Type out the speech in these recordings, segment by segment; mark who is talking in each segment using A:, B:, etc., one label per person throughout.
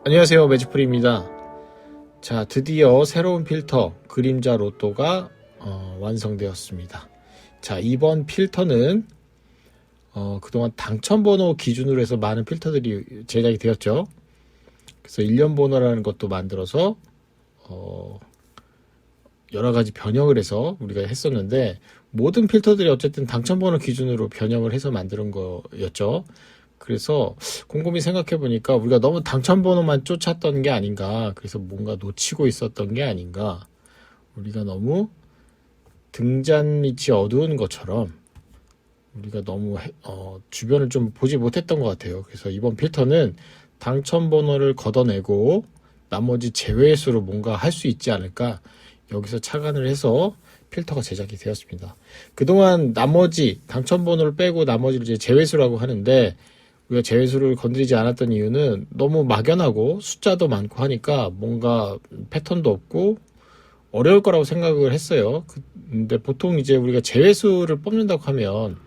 A: 안녕하세요, 매직풀입니다. 자, 드디어 새로운 필터 그림자 로또가 완성되었습니다. 자, 이번 필터는 그동안 당첨번호 기준으로 해서 많은 필터들이 제작이 되었죠. 그래서 일련 번호라는 것도 만들어서 여러 가지 변형을 해서 우리가 했었는데, 모든 필터들이 어쨌든 당첨번호 기준으로 변형을 해서 만드는 거였죠. 그래서 곰곰이 생각해 보니까 우리가 너무 당첨번호만 쫓았던 게 아닌가, 그래서 뭔가 놓치고 있었던 게 아닌가, 우리가 너무 등잔밑이 어두운 것처럼 우리가 너무 주변을 좀 보지 못했던 것 같아요. 그래서 이번 필터는 당첨번호를 걷어내고 나머지 제외수로 뭔가 할 수 있지 않을까, 여기서 착안을 해서 필터가 제작이 되었습니다. 그동안 나머지 당첨번호를 빼고 나머지를 이제 제외수라고 하는데, 우리가 제외수를 건드리지 않았던 이유는 너무 막연하고 숫자도 많고 하니까 뭔가 패턴도 없고 어려울 거라고 생각을 했어요. 근데 보통 이제 우리가 제외수를 뽑는다고 하면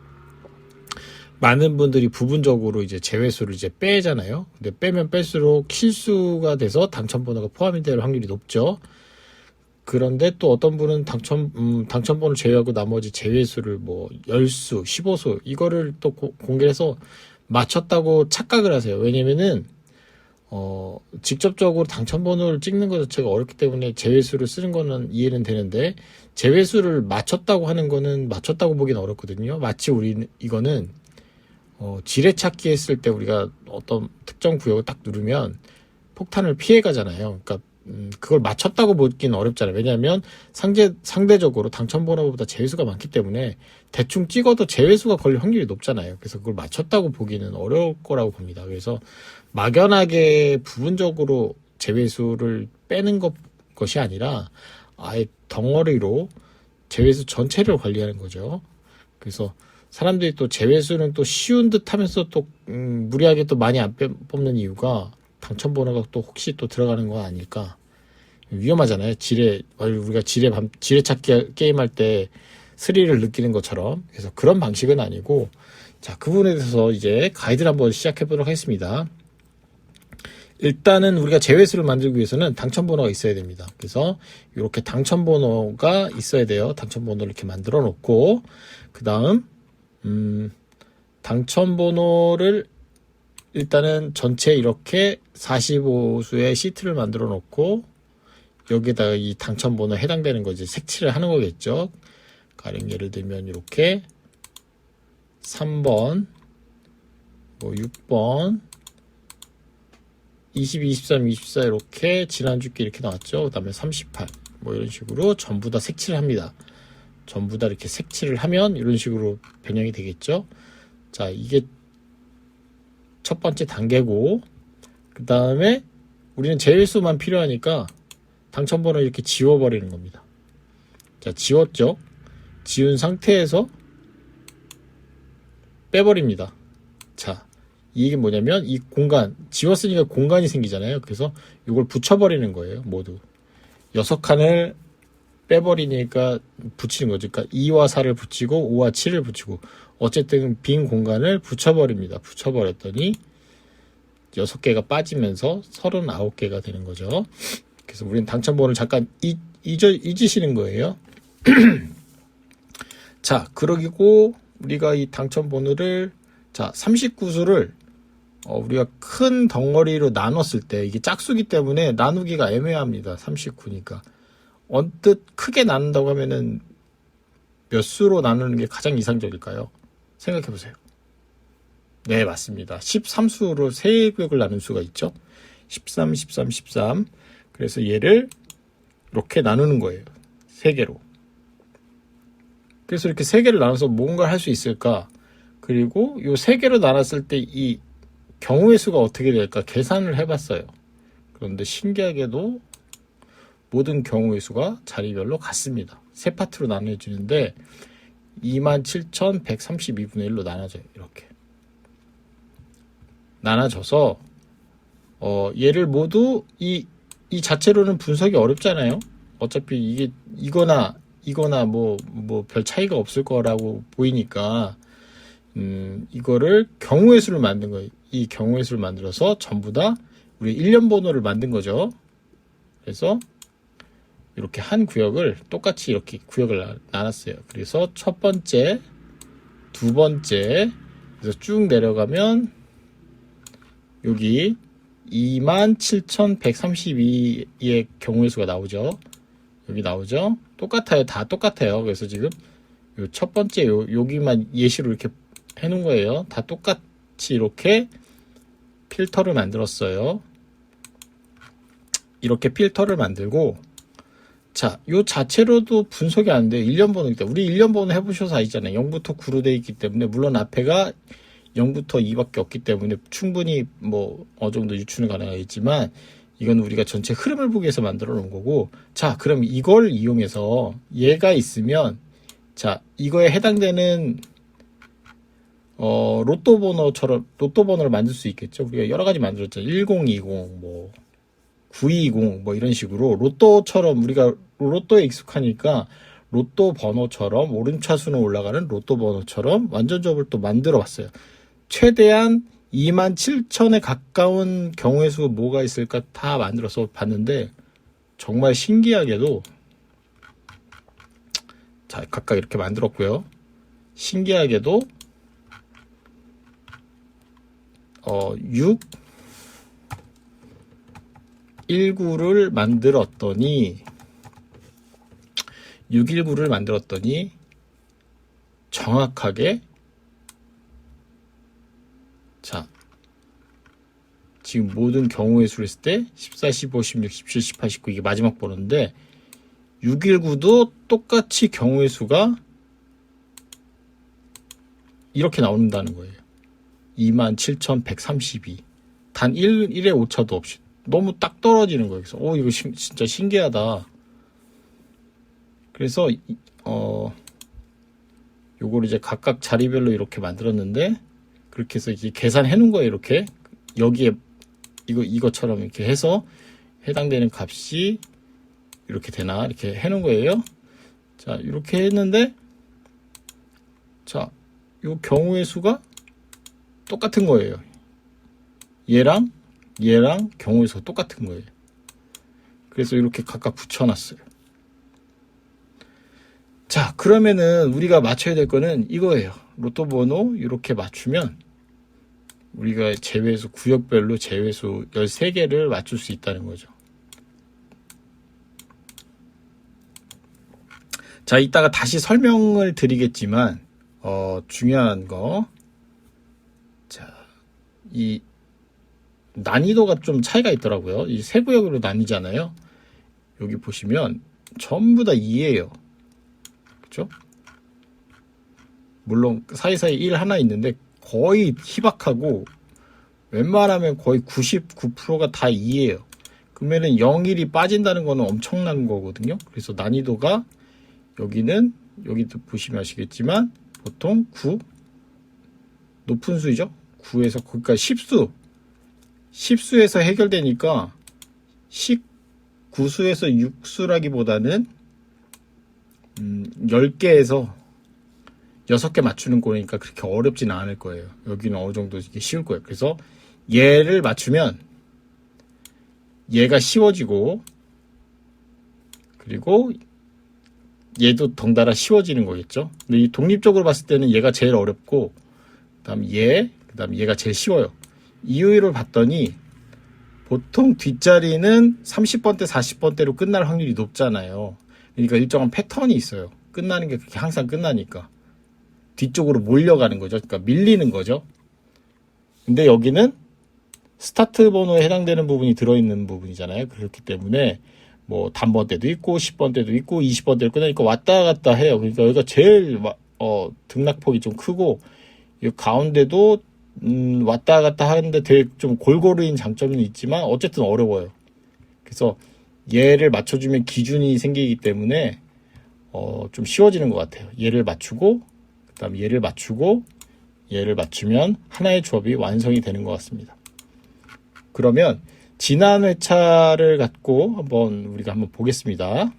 A: 많은 분들이 부분적으로 이제 제외수를 이제 빼잖아요. 근데 빼면 뺄수록 실수가 돼서 당첨번호가 포함이 될 확률이 높죠. 그런데 또 어떤 분은 당첨번호를 제외하고 나머지 제외수를 뭐 10수, 15수 이거를 또 공개해서 맞췄다고 착각을 하세요. 왜냐면은 직접적으로 당첨번호를 찍는 것 자체가 어렵기 때문에 제외수를 쓰는 거는 이해는 되는데, 제외수를 맞췄다고 하는 거는 맞췄다고 보기는 어렵거든요. 마치 이거는 지뢰찾기 했을 때 우리가 어떤 특정 구역을 딱 누르면 폭탄을 피해 가잖아요. 그러니까 그걸 맞췄다고 보기는 어렵잖아요. 왜냐하면 상대적으로 당첨번호보다 제외수가 많기 때문에 대충 찍어도 제외수가 걸릴 확률이 높잖아요. 그래서 그걸 맞췄다고 보기는 어려울 거라고 봅니다. 그래서 막연하게 부분적으로 제외수를 빼는 것이 아니라 아예 덩어리로 제외수 전체를 관리하는 거죠. 그래서 사람들이 또 제외수는 또 쉬운 듯 하면서 또 무리하게 또 많이 안 뽑는 이유가, 당첨번호가 또 혹시 또 들어가는 거 아닐까. 위험하잖아요. 우리가 지뢰찾기 게임할 때 스릴을 느끼는 것처럼. 그래서 그런 방식은 아니고, 자, 그 부분에 대해서 이제 가이드를 한번 시작해 보도록 하겠습니다. 일단은 우리가 제외수를 만들기 위해서는 당첨번호가 있어야 됩니다. 그래서 이렇게 당첨번호가 있어야 돼요. 당첨번호를 이렇게 만들어 놓고, 그 다음 당첨번호를 일단은 전체 이렇게 45수의 시트를 만들어 놓고, 여기에다가 이 당첨번호에 해당되는 거 이제 색칠을 하는 거겠죠. 가령 예를 들면 이렇게 3번, 뭐 6번, 22, 23, 24 이렇게 지난주께 이렇게 나왔죠. 그 다음에 38, 뭐 이런 식으로 전부 다 색칠을 합니다. 전부 다 이렇게 색칠을 하면 이런 식으로 변형이 되겠죠. 자, 이게 첫 번째 단계고, 그 다음에 우리는 제외수만 필요하니까 당첨번호 이렇게 지워버리는 겁니다. 자, 지웠죠. 지운 상태에서 빼버립니다. 자, 이게 뭐냐면 이 공간, 지웠으니까 공간이 생기잖아요. 그래서 이걸 붙여버리는 거예요. 모두 6칸을 빼버리니까 붙이는 거죠. 그러니까 2와 4를 붙이고 5와 7을 붙이고, 어쨌든 빈 공간을 붙여버립니다. 붙여버렸더니 6개가 빠지면서 39개가 되는 거죠. 그래서 우리는 당첨번호를 잠깐 잊으시는 거예요. 자, 그러고 우리가 이 당첨번호를, 자, 39수를 우리가 큰 덩어리로 나눴을 때, 이게 짝수기 때문에 나누기가 애매합니다. 39니까. 언뜻 크게 나눈다고 하면은 몇 수로 나누는 게 가장 이상적일까요? 생각해 보세요. 네, 맞습니다. 13수로 3격을 나눌 수가 있죠. 13, 13, 13. 그래서 얘를 이렇게 나누는 거예요. 3개로. 그래서 이렇게 3개를 나눠서 뭔가를 할 수 있을까? 그리고 이 3개로 나눴을 때 이 경우의 수가 어떻게 될까 계산을 해봤어요. 그런데 신기하게도 모든 경우의 수가 자리별로 같습니다. 3파트로 나눠지는데 27,132분의 1로 나눠져요. 이렇게 나눠져서 얘를 모두 이 자체로는 분석이 어렵잖아요. 어차피 이게 이거나 뭐 별 차이가 없을 거라고 보이니까 이거를 경우의 수를 만든 거예요. 이 경우의 수를 만들어서 전부 다 우리 1년 번호를 만든 거죠. 그래서 이렇게 한 구역을 똑같이 이렇게 구역을 나눴어요. 그래서 첫 번째, 두 번째, 그래서 쭉 내려가면 여기 27,132의 경우의 수가 나오죠. 여기 나오죠. 똑같아요. 다 똑같아요. 그래서 지금 요 첫 번째 여기만 예시로 이렇게 해놓은 거예요. 다 똑같이 이렇게 필터를 만들었어요. 이렇게 필터를 만들고, 자, 요 자체로도 분석이 안 돼요. 1년 번호이기 때문에. 우리 1년 번호 해보셔서 아시잖아요. 0부터 9로 되어 있기 때문에, 물론 앞에가 0부터 2밖에 없기 때문에 충분히 뭐 어느 정도 유추는 가능하겠지만, 이건 우리가 전체 흐름을 보기 위해서 만들어 놓은 거고, 자, 그럼 이걸 이용해서 얘가 있으면, 자, 이거에 해당되는 로또 번호를 만들 수 있겠죠. 우리가 여러 가지 만들었잖아요. 1020, 뭐 920, 뭐 이런 식으로 로또처럼 우리가 로또에 익숙하니까 로또 번호처럼 오름차순으로 올라가는 로또 번호처럼 완전접을 또 만들어 봤어요. 최대한 27,000에 가까운 경우의 수 뭐가 있을까 다 만들어서 봤는데 정말 신기하게도, 자, 각각 이렇게 만들었고요. 신기하게도 619를 만들었더니 정확하게, 자, 지금 모든 경우의 수를 했을 때 14, 15, 16, 17, 18, 19 이게 마지막 번호인데 619도 똑같이 경우의 수가 이렇게 나온다는 거예요. 27,132. 단 1의 오차도 없이 너무 딱 떨어지는 거예요. 그래서 이거 진짜 신기하다. 그래서 요거를 이제 각각 자리별로 이렇게 만들었는데 그렇게 해서 이렇게 계산해 놓은 거예요. 이렇게 여기에 이것처럼 이렇게 해서 해당되는 값이 이렇게 되나 이렇게 해 놓은 거예요. 자, 이렇게 했는데, 자, 요 경우의 수가 똑같은 거예요. 얘랑 경우의 수가 똑같은 거예요. 그래서 이렇게 각각 붙여놨어요. 자, 그러면은 우리가 맞춰야 될 거는 이거예요. 로또 번호 이렇게 맞추면 우리가 제외수 구역별로 제외수 13개를 맞출 수 있다는 거죠. 자, 이따가 다시 설명을 드리겠지만 중요한 거, 자, 이 난이도가 좀 차이가 있더라고요. 이 세 구역으로 나뉘잖아요. 여기 보시면 전부 다 2예요. 그렇죠? 물론 사이사이 1 하나 있는데 거의 희박하고 웬만하면 거의 99%가 다 2예요. 그러면은 0, 1이 빠진다는 거는 엄청난 거거든요. 그래서 난이도가 여기도 보시면 아시겠지만 보통 9 높은 수죠. 9에서 거기까지 10수에서 해결되니까 19수에서 6수라기보다는 10개에서 6개 맞추는 거니까 그렇게 어렵지는 않을 거예요. 여기는 어느 정도 이게 쉬울 거예요. 그래서 얘를 맞추면 얘가 쉬워지고, 그리고 얘도 덩달아 쉬워지는 거겠죠. 근데 이 독립적으로 봤을 때는 얘가 제일 어렵고, 그다음 얘가 제일 쉬워요. 이유를 봤더니 보통 뒷자리는 30번대, 40번대로 끝날 확률이 높잖아요. 그러니까 일정한 패턴이 있어요. 끝나는 게 그렇게 항상 끝나니까. 뒤쪽으로 몰려가는 거죠. 그러니까 밀리는 거죠. 근데 여기는 스타트 번호에 해당되는 부분이 들어있는 부분이잖아요. 그렇기 때문에 뭐 단번대도 있고 10번대도 있고 20번대도 끝나니까 왔다 갔다 해요. 그러니까 여기가 제일 등락폭이 좀 크고, 이 가운데도 왔다 갔다 하는데 되게 좀 골고루인 장점은 있지만 어쨌든 어려워요. 그래서 얘를 맞춰주면 기준이 생기기 때문에 좀 쉬워지는 것 같아요. 얘를 맞추고, 그 다음 얘를 맞추고, 얘를 맞추면 하나의 조합이 완성이 되는 것 같습니다. 그러면 지난 회차를 갖고 우리가 한번 보겠습니다.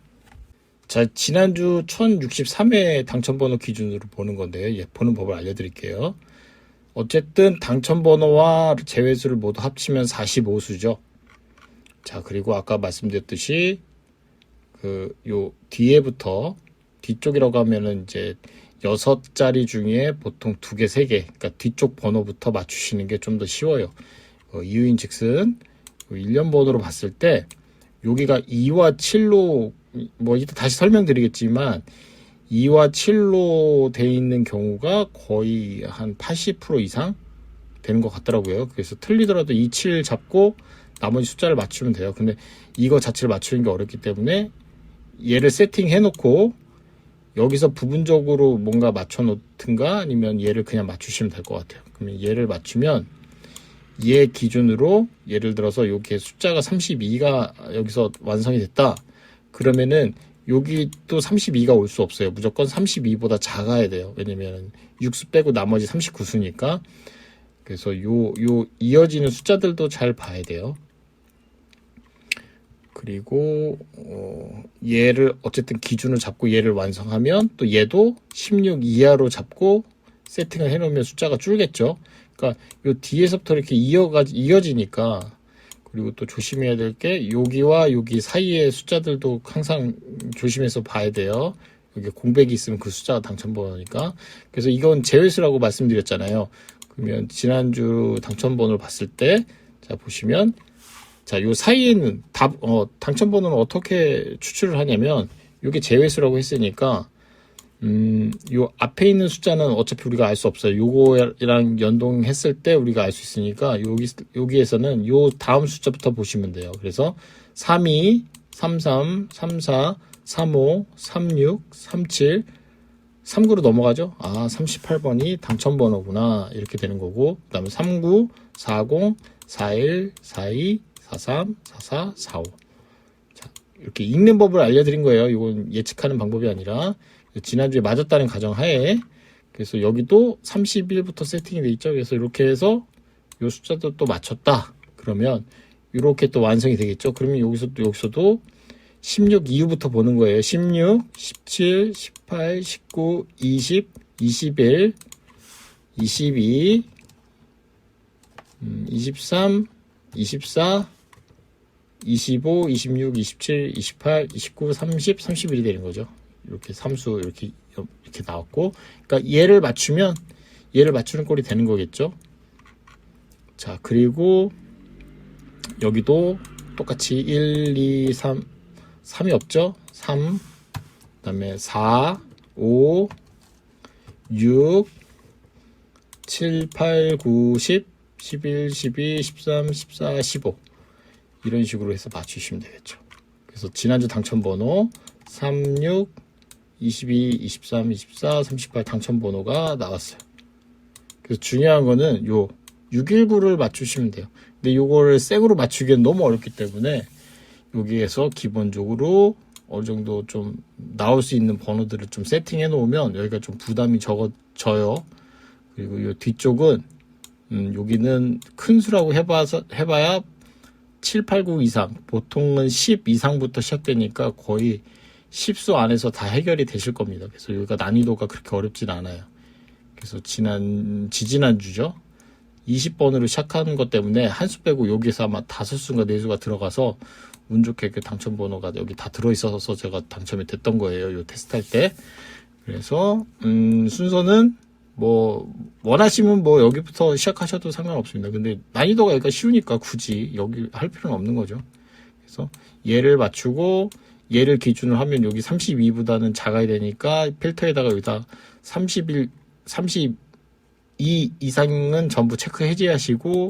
A: 자, 지난주 1063회 당첨번호 기준으로 보는 건데요. 보는 법을 알려드릴게요. 어쨌든 당첨번호와 제외수를 모두 합치면 45수죠. 자, 그리고 아까 말씀드렸듯이 요 뒤에부터 뒤쪽이라고 하면은 이제 6자리 중에 보통 2개, 3개, 그러니까 뒤쪽 번호부터 맞추시는 게 좀 더 쉬워요. 이유인즉슨 1년 번호로 봤을 때 여기가 2와 7로 뭐 이따 다시 설명드리겠지만 2와 7로 돼 있는 경우가 거의 한 80% 이상 되는 것 같더라고요. 그래서 틀리더라도 2, 7 잡고 나머지 숫자를 맞추면 돼요. 근데 이거 자체를 맞추는 게 어렵기 때문에 얘를 세팅해 놓고 여기서 부분적으로 뭔가 맞춰 놓든가 아니면 얘를 그냥 맞추시면 될 것 같아요. 그러면 얘를 맞추면 얘 기준으로 예를 들어서 여기에 숫자가 32가 여기서 완성이 됐다. 그러면은 여기 또 32가 올 수 없어요. 무조건 32보다 작아야 돼요. 왜냐면 육수 빼고 나머지 39수니까. 그래서 요 이어지는 숫자들도 잘 봐야 돼요. 그리고 얘를 어쨌든 기준을 잡고 얘를 완성하면 또 얘도 16 이하로 잡고 세팅을 해놓으면 숫자가 줄겠죠. 그러니까 요 뒤에서부터 이렇게 이어지니까. 그리고 또 조심해야 될 게 여기와 여기 사이의 숫자들도 항상 조심해서 봐야 돼요. 여기 공백이 있으면 그 숫자가 당첨번호니까. 그래서 이건 제외수라고 말씀드렸잖아요. 그러면 지난주 당첨번호를 봤을 때 자 보시면 자, 요 사이에 있는 당첨번호는 어떻게 추출을 하냐면, 요게 제외수라고 했으니까, 요 앞에 있는 숫자는 어차피 우리가 알 수 없어요. 요거랑 연동했을 때 우리가 알 수 있으니까, 여기에서는 요 다음 숫자부터 보시면 돼요. 그래서 32, 33, 34, 35, 36, 37, 39로 넘어가죠? 38번이 당첨번호구나. 이렇게 되는 거고, 그 다음에 39, 40, 41, 42, 43, 44, 45. 자, 이렇게 읽는 법을 알려드린 거예요. 이건 예측하는 방법이 아니라 지난주에 맞았다는 가정하에 그래서 여기도 31부터 세팅이 돼 있죠. 그래서 이렇게 해서 이 숫자도 또 맞췄다. 그러면 이렇게 또 완성이 되겠죠. 그러면 여기서도 16 이후부터 보는 거예요. 16, 17, 18, 19, 20, 21, 22, 23, 24, 25, 26, 27, 28, 29, 30, 31이 되는 거죠. 이렇게 삼수 이렇게 나왔고, 그러니까 얘를 맞추면 얘를 맞추는 꼴이 되는 거겠죠. 자, 그리고 여기도 똑같이 1, 2, 3이 없죠. 3, 그다음에 4, 5, 6, 7, 8, 9, 10, 11, 12, 13, 14, 15 이런 식으로 해서 맞추시면 되겠죠. 그래서 지난주 당첨번호 36, 22, 23, 24, 38 당첨번호가 나왔어요. 그래서 중요한 거는 요 619를 맞추시면 돼요. 근데 요거를 생으로 맞추기엔 너무 어렵기 때문에 여기에서 기본적으로 어느 정도 좀 나올 수 있는 번호들을 좀 세팅해 놓으면 여기가 좀 부담이 적어져요. 그리고 요 뒤쪽은 여기는 큰 수라고 해봐야 7, 8, 9 이상, 보통은 10 이상부터 시작되니까 거의 10수 안에서 다 해결이 되실 겁니다. 그래서 여기가 난이도가 그렇게 어렵진 않아요. 그래서 지지난주죠. 20번으로 시작하는 것 때문에 한 수 빼고 여기서 아마 5수인가 4수가 들어가서 운 좋게 그 당첨번호가 여기 다 들어있어서 제가 당첨이 됐던 거예요. 요 테스트 할 때. 그래서, 순서는 뭐 원하시면 뭐 여기부터 시작하셔도 상관없습니다. 근데 난이도가 여기가 쉬우니까 굳이 여기 할 필요는 없는 거죠. 그래서 얘를 맞추고 얘를 기준으로 하면 여기 32보다는 작아야 되니까 필터에다가 여기다 32 이상은 전부 체크 해제하시고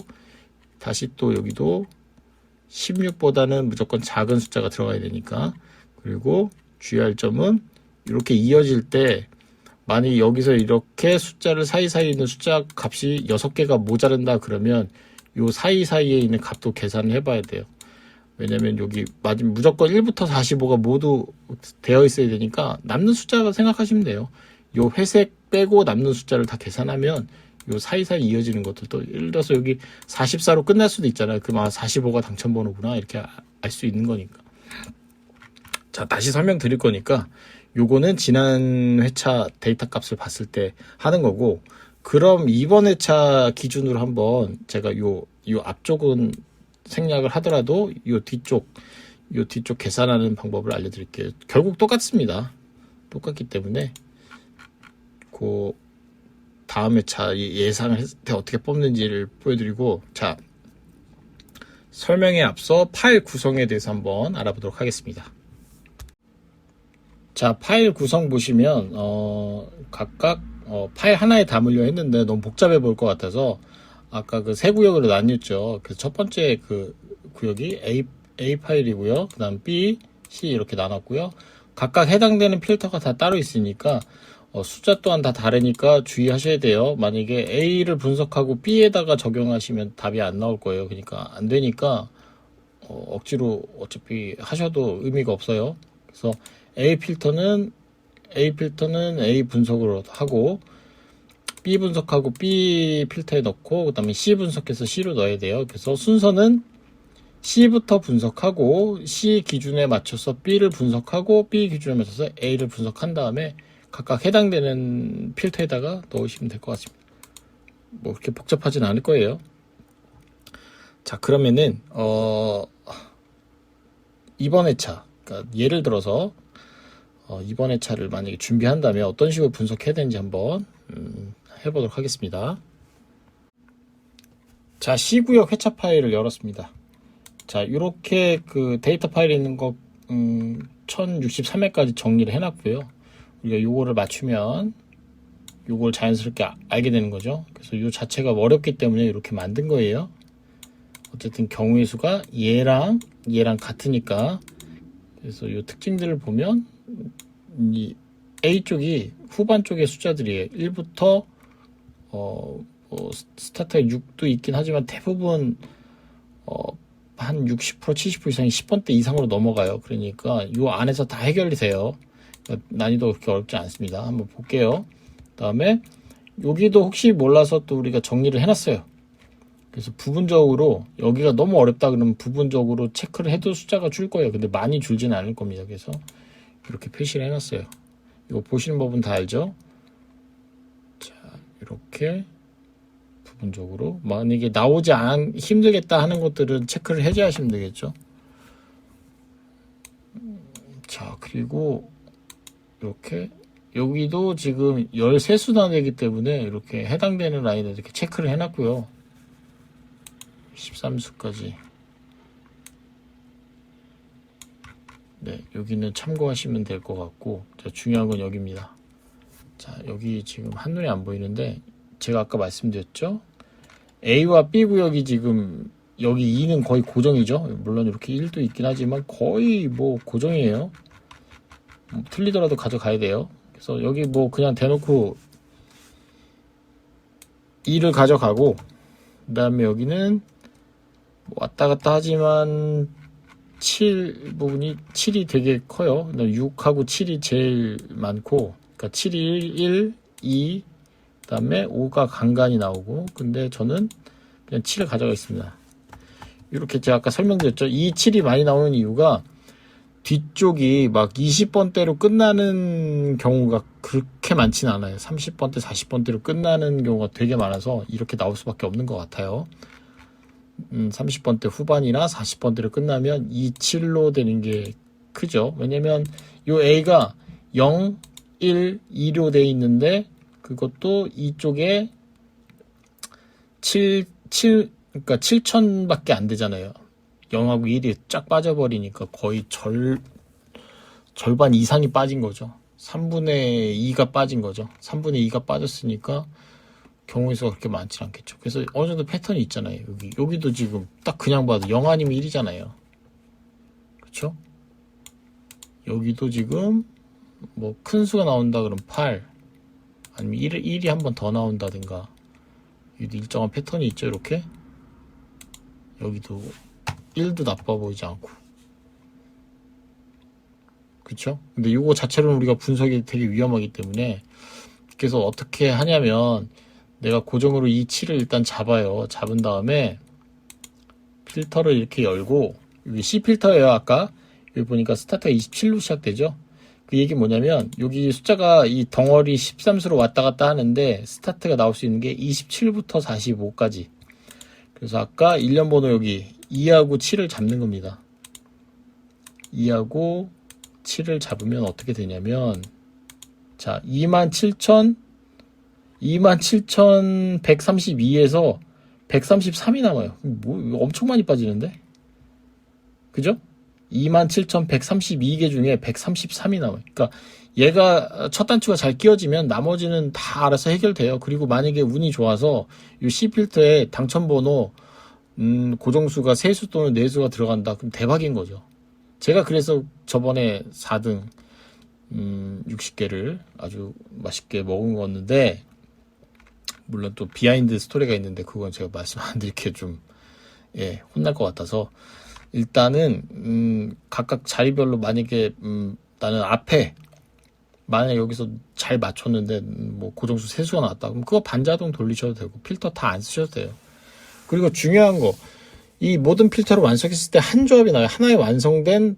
A: 다시 또 여기도 16보다는 무조건 작은 숫자가 들어가야 되니까. 그리고 주의할 점은 이렇게 이어질 때 만약 여기서 이렇게 숫자를 사이사이에 있는 숫자 값이 6개가 모자른다 그러면 요 사이사이에 있는 값도 계산을 해봐야 돼요. 왜냐면 여기 무조건 1부터 45가 모두 되어 있어야 되니까 남는 숫자가 생각하시면 돼요. 요 회색 빼고 남는 숫자를 다 계산하면 요 사이사이 이어지는 것들도 예를 들어서 여기 44로 끝날 수도 있잖아요. 그럼 45가 당첨번호구나 이렇게 알 수 있는 거니까. 자, 다시 설명드릴 거니까 요거는 지난 회차 데이터 값을 봤을 때 하는 거고, 그럼 이번 회차 기준으로 한번 제가 요 앞쪽은 생략을 하더라도 요 뒤쪽 계산하는 방법을 알려드릴게요. 결국 똑같습니다. 똑같기 때문에 그 다음 회차 예상을 했을 때 어떻게 뽑는지를 보여드리고, 자, 설명에 앞서 파일 구성에 대해서 한번 알아보도록 하겠습니다. 자, 파일 구성 보시면 각각 파일 하나에 담으려 했는데 너무 복잡해 보일 것 같아서 아까 그 세 구역으로 나뉘었죠. 그래서 첫 번째 그 구역이 A 파일이고요. 그 다음 B, C 이렇게 나눴고요. 각각 해당되는 필터가 다 따로 있으니까 숫자 또한 다 다르니까 주의하셔야 돼요. 만약에 A를 분석하고 B에다가 적용하시면 답이 안 나올 거예요. 그러니까 안 되니까 억지로 어차피 하셔도 의미가 없어요. 그래서 A 필터는 A 분석으로 하고, B 분석하고 B 필터에 넣고, 그 다음에 C 분석해서 C로 넣어야 돼요. 그래서 순서는 C부터 분석하고, C 기준에 맞춰서 B를 분석하고, B 기준에 맞춰서 A를 분석한 다음에 각각 해당되는 필터에다가 넣으시면 될 것 같습니다. 뭐 그렇게 복잡하진 않을 거예요. 자, 그러면은 이번 회차, 그러니까 예를 들어서 이번 회차를 만약에 준비한다면 어떤 식으로 분석해야 되는지 한번 해보도록 하겠습니다. 자, C구역 회차 파일을 열었습니다. 자, 이렇게 그 데이터 파일에 있는 거 1063회까지 정리를 해놨고요. 우리가 요거를 맞추면 요걸 자연스럽게 알게 되는 거죠. 그래서 요 자체가 어렵기 때문에 이렇게 만든 거예요. 어쨌든 경우의 수가 얘랑 같으니까. 그래서 요 특징들을 보면 이 A 쪽이 후반 쪽의 숫자들이에요. 1부터 스타트에 6도 있긴 하지만 대부분 한 60%, 70% 이상이 10번대 이상으로 넘어가요. 그러니까 요 안에서 다 해결이 돼요. 난이도 그렇게 어렵지 않습니다. 한번 볼게요. 그 다음에 여기도 혹시 몰라서 또 우리가 정리를 해놨어요. 그래서 부분적으로 여기가 너무 어렵다 그러면 부분적으로 체크를 해도 숫자가 줄 거예요. 근데 많이 줄지는 않을 겁니다. 그래서 이렇게 표시를 해놨어요. 이거 보시는 법은 다 알죠? 자, 이렇게 부분적으로 만약에 나오지 힘들겠다 하는 것들은 체크를 해제하시면 되겠죠. 자, 그리고 이렇게 여기도 지금 13수단이기 때문에 이렇게 해당되는 라인을 이렇게 체크를 해놨고요. 13수까지. 네, 여기는 참고하시면 될 것 같고, 자, 중요한 건 여기입니다. 자, 여기 지금 한눈에 안 보이는데 제가 아까 말씀드렸죠? A와 B 구역이 지금 여기 2는 거의 고정이죠. 물론 이렇게 1도 있긴 하지만 거의 뭐 고정이에요. 틀리더라도 가져가야 돼요. 그래서 여기 뭐 그냥 대놓고 2를 가져가고, 그 다음에 여기는 왔다 갔다 하지만 7 부분이 7이 되게 커요. 6하고 7이 제일 많고, 그러니까 7이 1, 2, 그 다음에 5가 간간히 나오고, 근데 저는 그냥 7을 가져가겠습니다. 이렇게 제가 아까 설명드렸죠. 이 7이 많이 나오는 이유가 뒤쪽이 막 20번대로 끝나는 경우가 그렇게 많지는 않아요. 30번대, 40번대로 끝나는 경우가 되게 많아서 이렇게 나올 수밖에 없는 것 같아요. 30번대 후반이나 40번대로 끝나면 27로 되는 게 크죠. 왜냐면 요 A가 0, 1, 2로 돼 있는데 그것도 이쪽에 그러니까 7천밖에 안 되잖아요. 0하고 1이 쫙 빠져버리니까 거의 절반 이상이 빠진 거죠. 3분의 2가 빠진 거죠. 3분의 2가 빠졌으니까 경우의 수가 그렇게 많지 않겠죠. 그래서 어느 정도 패턴이 있잖아요. 여기도 지금 딱 그냥 봐도 0 아니면 1이잖아요. 그렇죠? 여기도 지금 뭐 큰 수가 나온다 그러면 8 아니면 1이 한 번 더 나온다든가, 여기도 일정한 패턴이 있죠. 이렇게 여기도 1도 나빠 보이지 않고, 그쵸? 근데 이거 자체로는 우리가 분석이 되게 위험하기 때문에, 그래서 어떻게 하냐면 내가 고정으로 이 7을 일단 잡아요. 잡은 다음에 필터를 이렇게 열고, 여기 C 필터예요. 아까 여기 보니까 스타트가 27로 시작되죠. 그 얘기 뭐냐면 여기 숫자가 이 덩어리 13수로 왔다 갔다 하는데 스타트가 나올 수 있는 게 27부터 45까지. 그래서 아까 1년 번호 여기 2하고 7을 잡는 겁니다. 2하고 7을 잡으면 어떻게 되냐면, 자, 27,132에서 133이 남아요. 뭐, 엄청 많이 빠지는데? 그죠? 27,132개 중에 133이 남아요. 그러니까 얘가 첫 단추가 잘 끼워지면 나머지는 다 알아서 해결돼요. 그리고 만약에 운이 좋아서 이 C필터에 당첨번호 고정수가 3수 또는 4수가 들어간다. 그럼 대박인 거죠. 제가 그래서 저번에 4등 60개를 아주 맛있게 먹은 거였는데, 물론 또 비하인드 스토리가 있는데 그건 제가 말씀 안 드릴게요. 좀 혼날 것 같아서 일단은 각각 자리별로 만약에 나는 앞에 만약에 여기서 잘 맞췄는데 뭐 고정수 3수가 나왔다. 그럼 그거 반자동 돌리셔도 되고 필터 다 안 쓰셔도 돼요. 그리고 중요한 거, 이 모든 필터를 완성했을 때 한 조합이 나와요. 하나의 완성된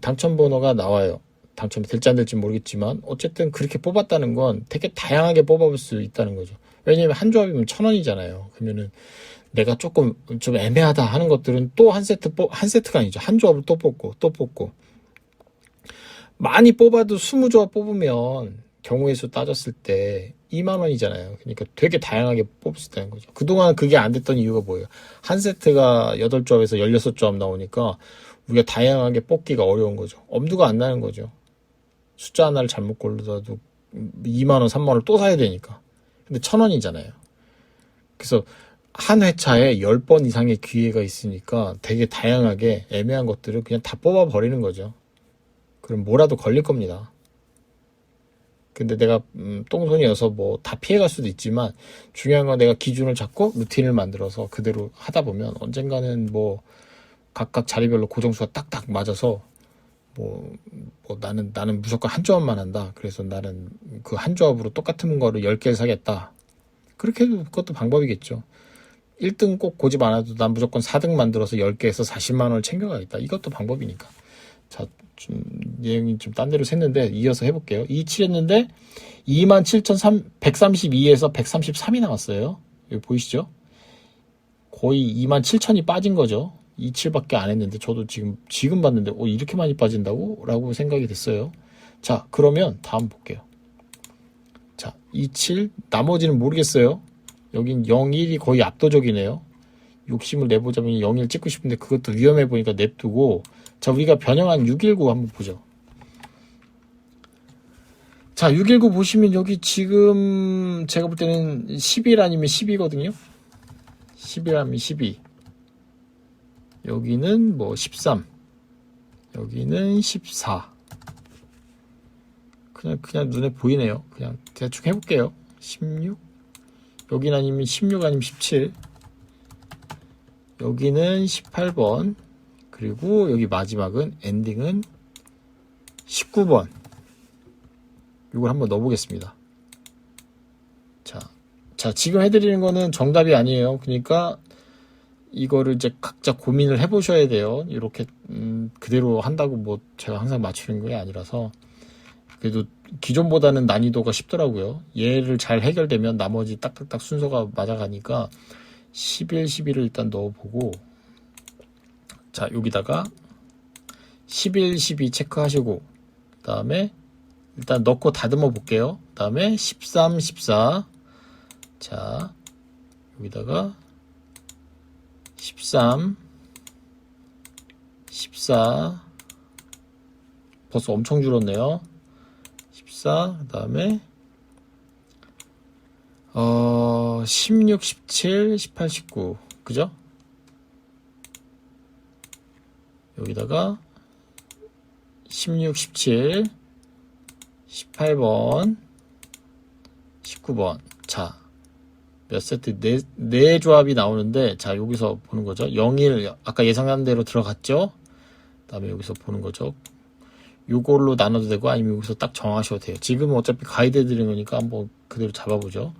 A: 당첨번호가 나와요. 당첨이 될지 안 될지 모르겠지만 어쨌든 그렇게 뽑았다는 건 되게 다양하게 뽑아볼 수 있다는 거죠. 왜냐면 한 조합이면 1,000원이잖아요. 그러면은 내가 조금 좀 애매하다 하는 것들은 또 한 세트가 아니죠. 한 조합을 또 뽑고 많이 뽑아도 20조합 뽑으면 경우의 수 따졌을 때 2만 원이잖아요. 그러니까 되게 다양하게 뽑을 수 있다는 거죠. 그동안 그게 안 됐던 이유가 뭐예요? 한 세트가 8조합에서 16조합 나오니까 우리가 다양하게 뽑기가 어려운 거죠. 엄두가 안 나는 거죠. 숫자 하나를 잘못 고르다도 2만 원, 3만 원을 또 사야 되니까. 근데 1,000원이잖아요. 그래서 한 회차에 10번 이상의 기회가 있으니까 되게 다양하게 애매한 것들을 그냥 다 뽑아버리는 거죠. 그럼 뭐라도 걸릴 겁니다. 근데 내가 똥손이어서 뭐 다 피해갈 수도 있지만 중요한 건 내가 기준을 잡고 루틴을 만들어서 그대로 하다 보면 언젠가는 뭐 각각 자리별로 고정수가 딱딱 맞아서 나는 무조건 한 조합만 한다. 그래서 나는 그 한 조합으로 똑같은 거를 10개를 사겠다. 그렇게 해도 그것도 방법이겠죠. 1등 꼭 고집 안 해도 난 무조건 4등 만들어서 10개에서 40만 원을 챙겨가겠다. 이것도 방법이니까. 자, 좀 내용이 좀 딴 데로 샜는데 이어서 해볼게요. 27 했는데 27,132에서 133이 나왔어요. 여기 보이시죠? 거의 27,000이 빠진 거죠. 27밖에 안 했는데 저도 지금 봤는데 이렇게 많이 빠진다고? 라고 생각이 됐어요. 자, 그러면 다음 볼게요. 자, 27 나머지는 모르겠어요. 여긴 01이 거의 압도적이네요. 욕심을 내보자면 01 찍고 싶은데 그것도 위험해 보니까 냅두고, 자, 우리가 변형한 619 한번 보죠. 자, 619 보시면 여기 지금 제가 볼 때는 11 아니면 12거든요. 11 아니면 12. 여기는 뭐 13. 여기는 14. 그냥 눈에 보이네요. 그냥 대충 해볼게요. 16. 여기는 아니면 16 아니면 17. 여기는 18번. 그리고 여기 마지막은 엔딩은 19번. 이걸 한번 넣어보겠습니다. 자, 지금 해드리는 거는 정답이 아니에요. 그러니까 이거를 이제 각자 고민을 해보셔야 돼요. 이렇게 그대로 한다고 뭐 제가 항상 맞추는 게 아니라서. 그래도 기존보다는 난이도가 쉽더라고요. 얘를 잘 해결되면 나머지 딱딱딱 순서가 맞아가니까 11, 12를 일단 넣어보고, 자, 여기다가 11, 12 체크하시고, 그 다음에 일단 넣고 다듬어 볼게요. 그 다음에 13, 14. 자, 여기다가 13, 14. 벌써 엄청 줄었네요. 14, 그 다음에 16, 17, 18, 19. 그죠? 여기다가 16, 17, 18번, 19번. 자, 몇 세트? 네 조합이 나오는데, 자, 여기서 보는 거죠. 01, 아까 예상한 대로 들어갔죠? 그 다음에 여기서 보는 거죠. 요걸로 나눠도 되고, 아니면 여기서 딱 정하셔도 돼요. 지금은 어차피 가이드 해드리는 거니까 한번 그대로 잡아보죠.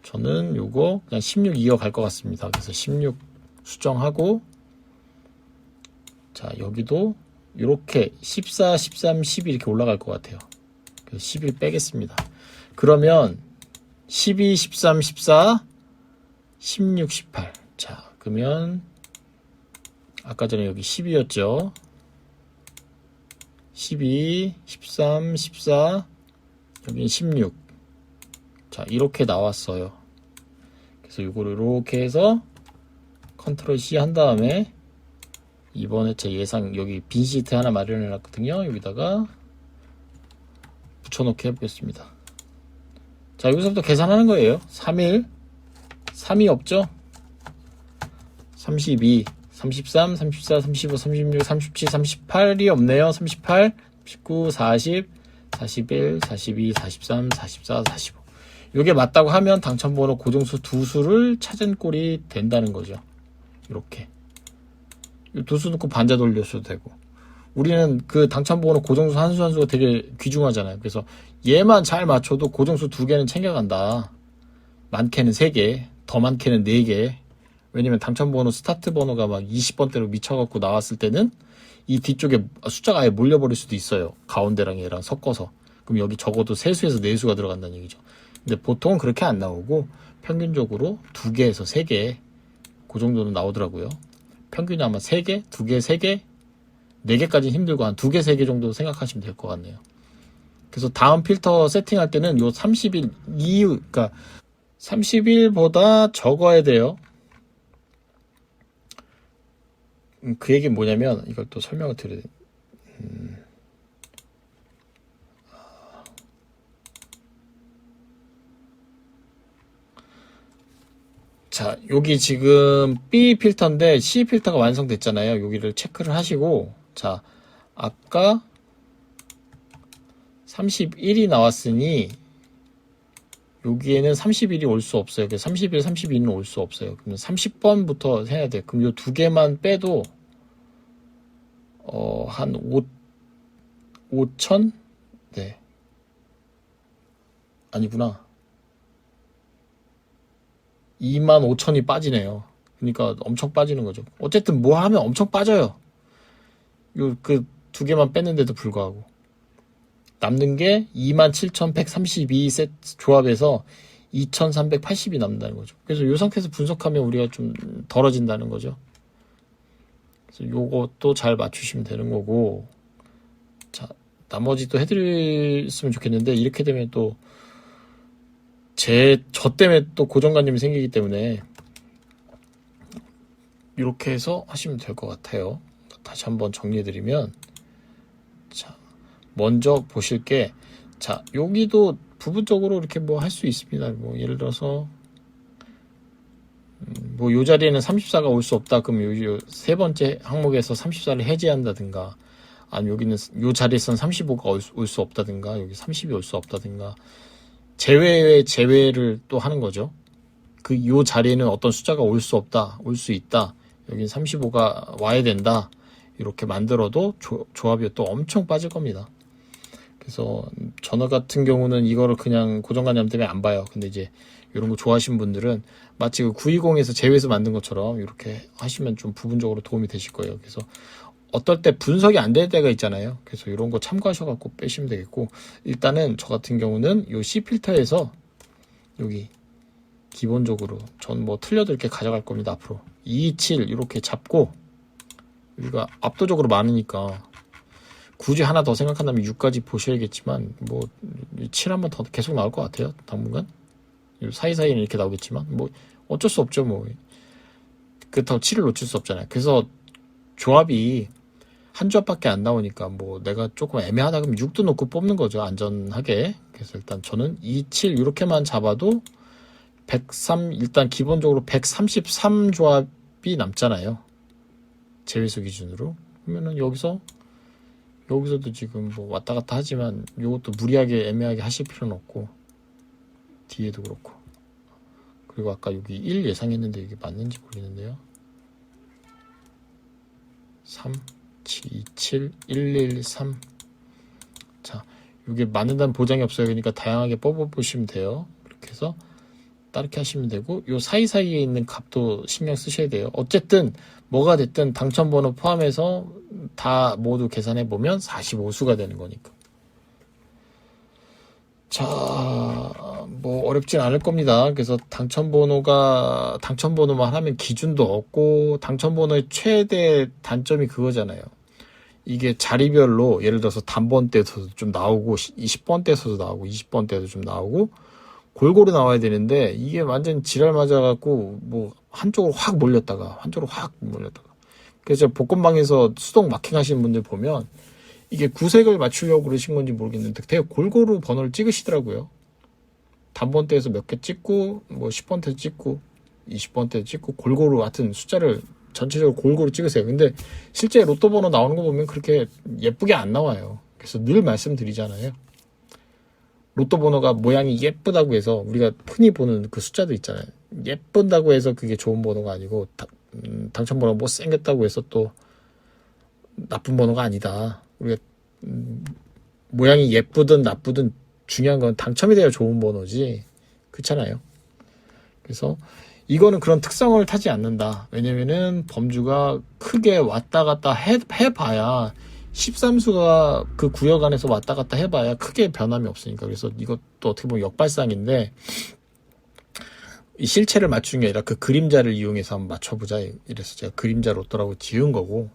A: 저는 요거 그냥 16 이어갈 것 같습니다. 그래서 16 수정하고, 자, 여기도 이렇게 14, 13, 12 이렇게 올라갈 것 같아요. 그래서 11 빼겠습니다. 그러면 12, 13, 14, 16, 18. 자, 그러면 아까 전에 여기 12였죠. 12, 13, 14, 여긴 16. 자, 이렇게 나왔어요. 그래서 이거를 이렇게 해서 컨트롤 C 한 다음에 이번에 제 예상 여기 빈 시트 하나 마련해 놨거든요. 여기다가 붙여놓게 해보겠습니다. 자, 여기서부터 계산하는 거예요. 3일, 3이 없죠? 32, 33, 34, 35, 36, 37, 38이 없네요. 38, 19, 40, 41, 42, 43, 44, 45. 이게 맞다고 하면 당첨번호 고정수 두 수를 찾은 꼴이 된다는 거죠. 이렇게. 두 수 넣고 반자 돌려줘도 되고. 우리는 그 당첨번호 고정수 한 수 한 수가 되게 귀중하잖아요. 그래서 얘만 잘 맞춰도 고정수 두 개는 챙겨간다. 많게는 3개, 더 많게는 4개. 왜냐면 당첨번호 스타트 번호가 막 20번대로 미쳐갖고 나왔을 때는 이 뒤쪽에 숫자가 아예 몰려버릴 수도 있어요. 가운데랑 얘랑 섞어서. 그럼 여기 적어도 3수에서 4수가 들어간다는 얘기죠. 근데 보통은 그렇게 안 나오고 평균적으로 2개에서 3개 그 정도는 나오더라고요. 평균이 아마 3개, 2개, 3개, 4개까지는 힘들고 한 2개, 3개 정도 생각하시면 될 것 같네요. 그래서 다음 필터 세팅할 때는 요 30일 이후, 그러니까 30일보다 적어야 돼요. 그 얘기는 뭐냐면 이걸 또 설명을 드려야 돼. 자, 여기 지금 B 필터인데 C 필터가 완성됐잖아요. 여기를 체크를 하시고, 자, 아까 31이 나왔으니 여기에는 31이 올 수 없어요. 그래서 31, 32는 올 수 없어요. 그러면 30번부터 해야 돼. 그럼 요 두 개만 빼도 한 5천? 네. 아니구나. 25,000이 빠지네요. 그러니까 엄청 빠지는 거죠. 어쨌든 뭐 하면 엄청 빠져요. 요 그 두 개만 뺐는데도 불구하고 남는 게 27,132 세트 조합에서 2,380이 남는다는 거죠. 그래서 요 상태에서 분석하면 우리가 좀 덜어진다는 거죠. 그래서 요것도 잘 맞추시면 되는 거고, 자, 나머지도 해드렸으면 좋겠는데 이렇게 되면 또 저 때문에 또 고정관념이 생기기 때문에 이렇게 해서 하시면 될 것 같아요. 다시 한번 정리해드리면, 자, 먼저 보실 게, 자, 여기도 부분적으로 이렇게 뭐 할 수 있습니다. 뭐 예를 들어서 뭐 요 자리에는 34가 올 수 없다. 그럼 요 세 번째 항목에서 34를 해제한다든가, 아니면 여기는 요 자리에서는 35가 올 수 없다든가, 여기 30이 올 수 없다든가, 제외의 제외를 또 하는 거죠. 그 요 자리에는 어떤 숫자가 올 수 없다, 올 수 있다. 여긴 35가 와야 된다. 이렇게 만들어도 조합이 또 엄청 빠질 겁니다. 그래서 저 같은 경우는 이거를 그냥 고정관념 때문에 안 봐요. 근데 이제 이런 거 좋아하시는 분들은 마치 그 920에서 제외해서 만든 것처럼 이렇게 하시면 좀 부분적으로 도움이 되실 거예요. 그래서 어떨 때 분석이 안 될 때가 있잖아요. 그래서 이런 거 참고하셔갖고 빼시면 되겠고, 일단은 저 같은 경우는 요 C 필터에서 여기 기본적으로 전 뭐 틀려도 이렇게 가져갈 겁니다. 앞으로 227 이렇게 잡고, 여기가 압도적으로 많으니까 굳이 하나 더 생각한다면 6까지 보셔야겠지만 뭐 7 한번 더 계속 나올 것 같아요. 당분간 사이사이는 이렇게 나오겠지만 뭐 어쩔 수 없죠. 뭐 그렇다고 7을 놓칠 수 없잖아요. 그래서 조합이 한 조합밖에 안 나오니까 뭐 내가 조금 애매하다 그러면 6도 놓고 뽑는 거죠. 안전하게. 그래서 일단 저는 2, 7 이렇게만 잡아도 103, 일단 기본적으로 133 조합이 남잖아요. 제외수 기준으로. 그러면은 여기서도 지금 뭐 왔다 갔다 하지만 이것도 무리하게 애매하게 하실 필요는 없고, 뒤에도 그렇고. 그리고 아까 여기 1 예상했는데 이게 맞는지 모르겠는데요. 3, 2, 7, 1, 1, 3. 자, 이게 맞는다는 보장이 없어요. 그러니까 다양하게 뽑아보시면 돼요. 그렇게 해서 따르게 하시면 되고, 요 사이사이에 있는 값도 신경 쓰셔야 돼요. 어쨌든 뭐가 됐든 당첨번호 포함해서 다 모두 계산해 보면 45수가 되는 거니까. 자, 뭐 어렵진 않을 겁니다. 그래서 당첨번호만 하면 기준도 없고, 당첨번호의 최대 단점이 그거잖아요. 이게 자리별로 예를 들어서 단번 때에서도 좀 나오고 20번 때에서도 나오고 20번 때도 좀 나오고 골고루 나와야 되는데, 이게 완전 지랄 맞아갖고 뭐 한쪽으로 확 몰렸다가 그래서 복권방에서 수동 마킹 하시는 분들 보면 이게 구색을 맞추려고 그러신 건지 모르겠는데 되게 골고루 번호를 찍으시더라고요. 단번 때에서 몇 개 찍고 뭐 10번 때 찍고 20번 때 찍고 골고루 하여튼 숫자를 전체적으로 골고루 찍으세요. 근데 실제 로또 번호 나오는 거 보면 그렇게 예쁘게 안 나와요. 그래서 늘 말씀드리잖아요. 로또 번호가 모양이 예쁘다고 해서 우리가 흔히 보는 그 숫자도 있잖아요. 예쁜다고 해서 그게 좋은 번호가 아니고 당첨 번호 못생겼다고 해서 또 나쁜 번호가 아니다. 우리가 모양이 예쁘든 나쁘든 중요한 건 당첨이 돼야 좋은 번호지. 그렇잖아요. 그래서 이거는 그런 특성을 타지 않는다. 왜냐면은 범주가 크게 왔다 갔다 해봐야 13수가 그 구역 안에서 왔다 갔다 해봐야 크게 변함이 없으니까. 그래서 이것도 어떻게 보면 역발상인데, 이 실체를 맞추는 게 아니라 그 그림자를 이용해서 한번 맞춰보자. 이래서 제가 그림자 로또라고 지은 거고,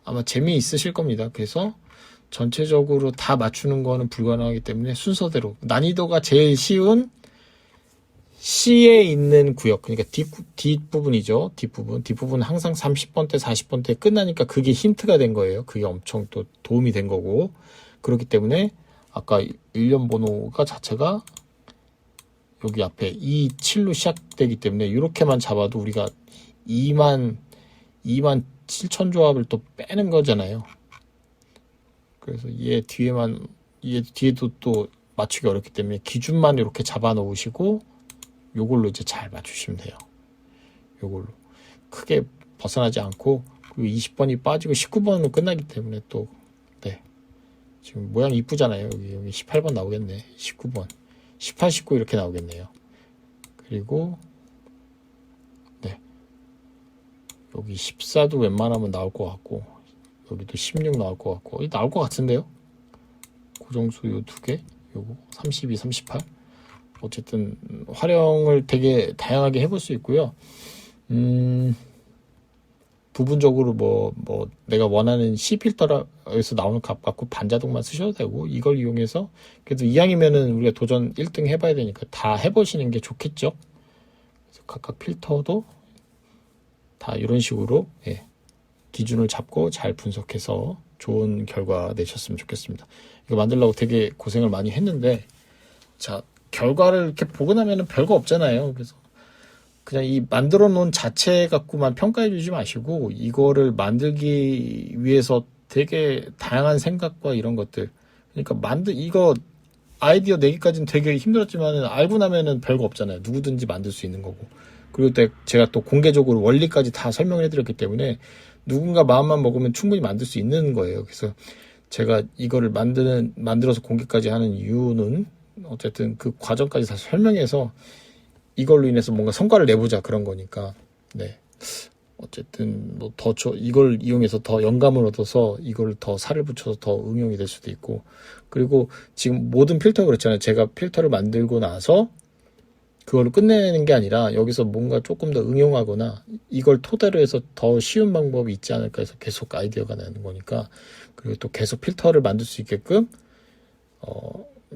A: 아마 재미있으실 겁니다. 그래서 전체적으로 다 맞추는 거는 불가능하기 때문에 순서대로 난이도가 제일 쉬운 C에 있는 구역, 그러니까 뒷부분이죠. 뒷부분 항상 30번대, 40번대 끝나니까 그게 힌트가 된 거예요. 그게 엄청 또 도움이 된 거고. 그렇기 때문에 아까 일련 번호가 자체가 여기 앞에 27로 시작되기 때문에 이렇게만 잡아도 우리가 2만 7천 조합을 또 빼는 거잖아요. 그래서 얘 뒤에도 또 맞추기 어렵기 때문에 기준만 이렇게 잡아 놓으시고 요걸로 이제 잘 맞추시면 돼요. 요걸로 크게 벗어나지 않고, 그리고 20번이 빠지고 19번으로 끝나기 때문에 또 네, 지금 모양이 이쁘잖아요. 여기 18번 나오겠네. 19번 18, 19 이렇게 나오겠네요. 그리고 네, 여기 14도 웬만하면 나올 것 같고, 여기도 16 나올 것 같고, 나올 것 같은데요. 고정수 요 두 개, 요거 32, 38. 어쨌든 활용을 되게 다양하게 해볼 수 있고요. 부분적으로 뭐 내가 원하는 C 필터에서 나오는 값 갖고 반자동만 쓰셔도 되고, 이걸 이용해서 그래도 이왕이면은 우리가 도전 1등 해봐야 되니까 다 해보시는 게 좋겠죠. 그래서 각각 필터도 다 이런 식으로 기준을 잡고 잘 분석해서 좋은 결과 내셨으면 좋겠습니다. 이거 만들려고 되게 고생을 많이 했는데, 자, 결과를 이렇게 보고 나면은 별거 없잖아요. 그래서 그냥 이 만들어 놓은 자체 갖고만 평가해 주지 마시고, 이거를 만들기 위해서 되게 다양한 생각과 이런 것들, 그러니까 이거 아이디어 내기까지는 되게 힘들었지만 알고 나면은 별거 없잖아요. 누구든지 만들 수 있는 거고. 그리고 제가 또 공개적으로 원리까지 다 설명을 해드렸기 때문에 누군가 마음만 먹으면 충분히 만들 수 있는 거예요. 그래서 제가 이거를 만들어서 공개까지 하는 이유는 어쨌든 그 과정까지 다 설명해서 이걸로 인해서 뭔가 성과를 내보자 그런 거니까. 네. 어쨌든 뭐 이걸 이용해서 더 영감을 얻어서 이걸 더 살을 붙여서 더 응용이 될 수도 있고, 그리고 지금 모든 필터가 그렇잖아요. 제가 필터를 만들고 나서 그걸 끝내는 게 아니라 여기서 뭔가 조금 더 응용하거나 이걸 토대로 해서 더 쉬운 방법이 있지 않을까 해서 계속 아이디어가 나는 거니까. 그리고 또 계속 필터를 만들 수 있게끔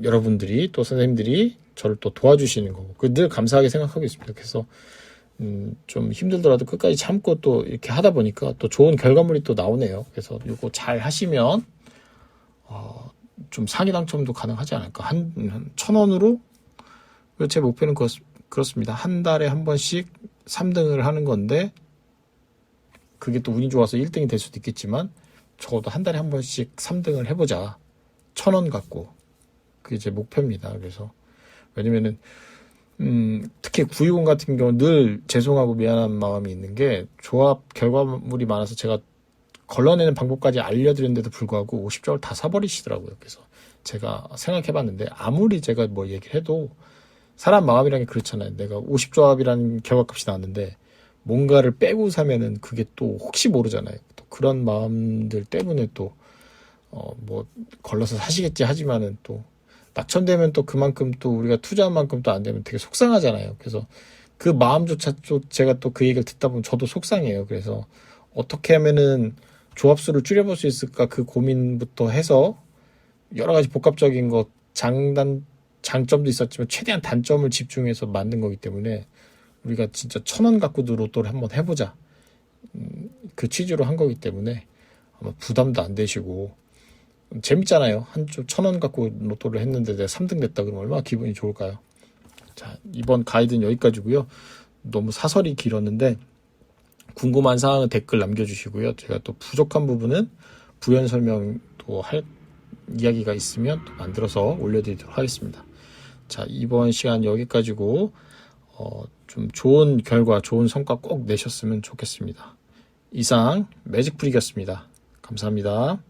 A: 여러분들이 또 선생님들이 저를 또 도와주시는 거고, 늘 감사하게 생각하고 있습니다. 그래서 좀 힘들더라도 끝까지 참고 또 이렇게 하다 보니까 또 좋은 결과물이 또 나오네요. 그래서 이거 잘 하시면 좀 상위 당첨도 가능하지 않을까. 한 1,000원으로 제 목표는 그렇습니다. 한 달에 한 번씩 3등을 하는 건데, 그게 또 운이 좋아서 1등이 될 수도 있겠지만 적어도 한 달에 한 번씩 3등을 해보자. 1,000원 갖고. 그게 제 목표입니다. 그래서 왜냐면은 특히 920 같은 경우는 늘 죄송하고 미안한 마음이 있는 게, 조합 결과물이 많아서 제가 걸러내는 방법까지 알려드렸는데도 불구하고 50조합을 다 사버리시더라고요. 그래서 제가 생각해봤는데, 아무리 제가 뭐 얘기를 해도 사람 마음이라는 게 그렇잖아요. 내가 50조합이라는 결과값이 나왔는데 뭔가를 빼고 사면은 그게 또 혹시 모르잖아요. 또 그런 마음들 때문에 또 뭐 걸러서 사시겠지 하지만은 또 낙천되면 또 그만큼 또 우리가 투자한 만큼 또 안 되면 되게 속상하잖아요. 그래서 그 마음조차 또 제가 또 그 얘기를 듣다 보면 저도 속상해요. 그래서 어떻게 하면은 조합수를 줄여볼 수 있을까 그 고민부터 해서 여러 가지 복합적인 것 장점도 있었지만 최대한 단점을 집중해서 만든 거기 때문에 우리가 진짜 1,000원 갖고도 로또를 한번 해보자. 그 취지로 한 거기 때문에 아마 부담도 안 되시고 재밌잖아요. 한쪽 1,000원 갖고 로또를 했는데 내가 3등 됐다 그러면 얼마나 기분이 좋을까요? 자, 이번 가이드는 여기까지고요. 너무 사설이 길었는데 궁금한 사항은 댓글 남겨주시고요. 제가 또 부족한 부분은 부연 설명도 할 이야기가 있으면 또 만들어서 올려드리도록 하겠습니다. 자, 이번 시간 여기까지고 좀 좋은 결과, 좋은 성과 꼭 내셨으면 좋겠습니다. 이상 매직프릭이었습니다. 감사합니다.